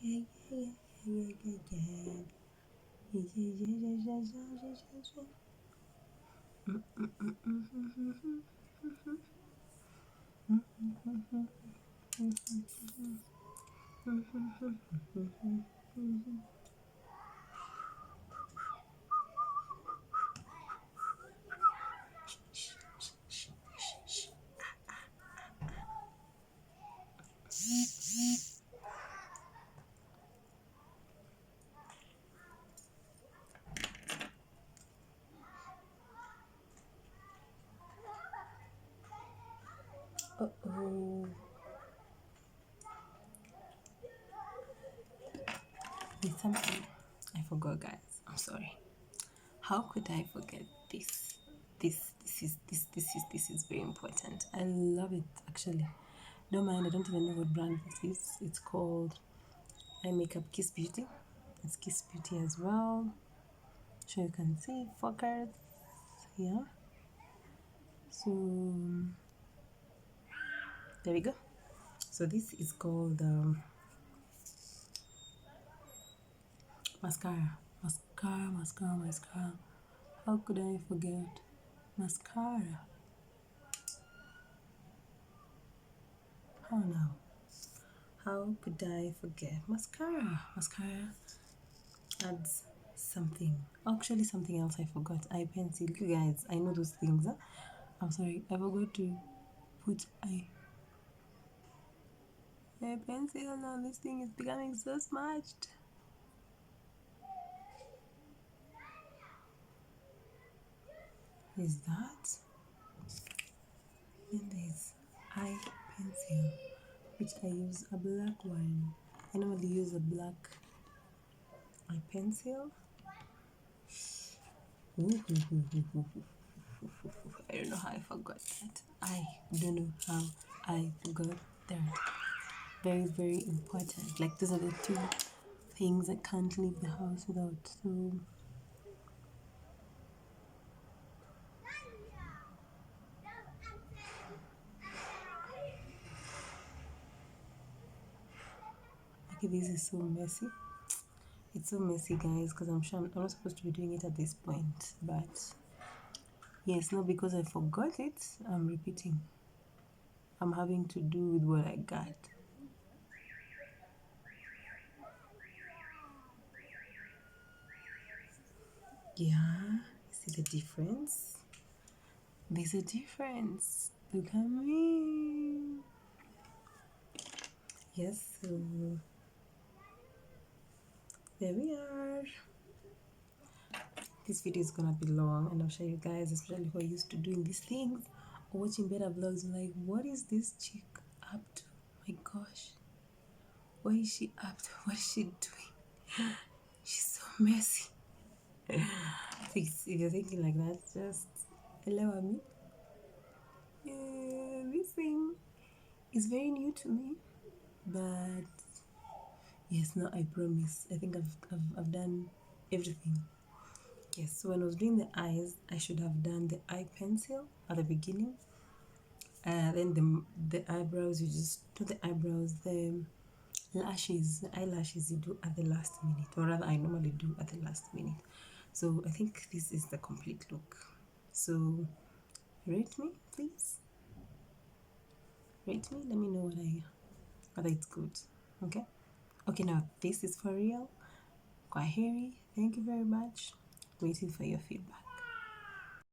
Yeah, yeah, yeah, yeah, yeah, yeah. Yeah, yeah, yeah, yeah, yeah, yeah, yeah, Uh-oh. There's something I forgot, guys. I'm sorry. How could I forget this? This is very important. I love it actually. Don't mind, I don't even know what brand this is. It's called eye makeup Kiss Beauty. It's Kiss Beauty as well. So you can see focus. Yeah. So there we go. So this is called mascara. Mascara. How could I forget? Mascara. How now? How could I forget? Mascara adds something. Actually, something else I forgot. Eye pencil. You guys, I know those things. Huh? I'm sorry. I forgot to put eye pencil. Now this thing is becoming so smudged. Is that? Then there's eye pencil, which I use a black one. I normally use a black eye pencil. I don't know how I forgot that. I don't know how I forgot that. Very, very important. Like those are the two things I can't leave the house without. So okay, this is so messy. It's so messy, guys, because I'm sure I'm not supposed to be doing it at this point. But yes, not because I forgot it. I'm repeating. I'm having to do with what I got. Yeah, see the difference? There's a difference. Look at me. Yes, so there we are. This video is gonna be long, and I'll show you guys, especially who are used to doing these things or watching better vlogs, like, what is this chick up to? My gosh, what is she up to? What is she doing? She's so messy. If you're thinking like that, just allow me. Yeah, this thing is very new to me, but yes, no, I promise. I think I've done everything. Yes, so when I was doing the eyes, I should have done the eye pencil at the beginning. Then the eyebrows, you just do the eyebrows, the eyelashes you do at the last minute, or rather, I normally do at the last minute. So I think this is the complete look. So rate me, please. Rate me. Let me know whether it's good. Okay. Okay. Now this is for real. Kwaheri. Thank you very much. Waiting for your feedback.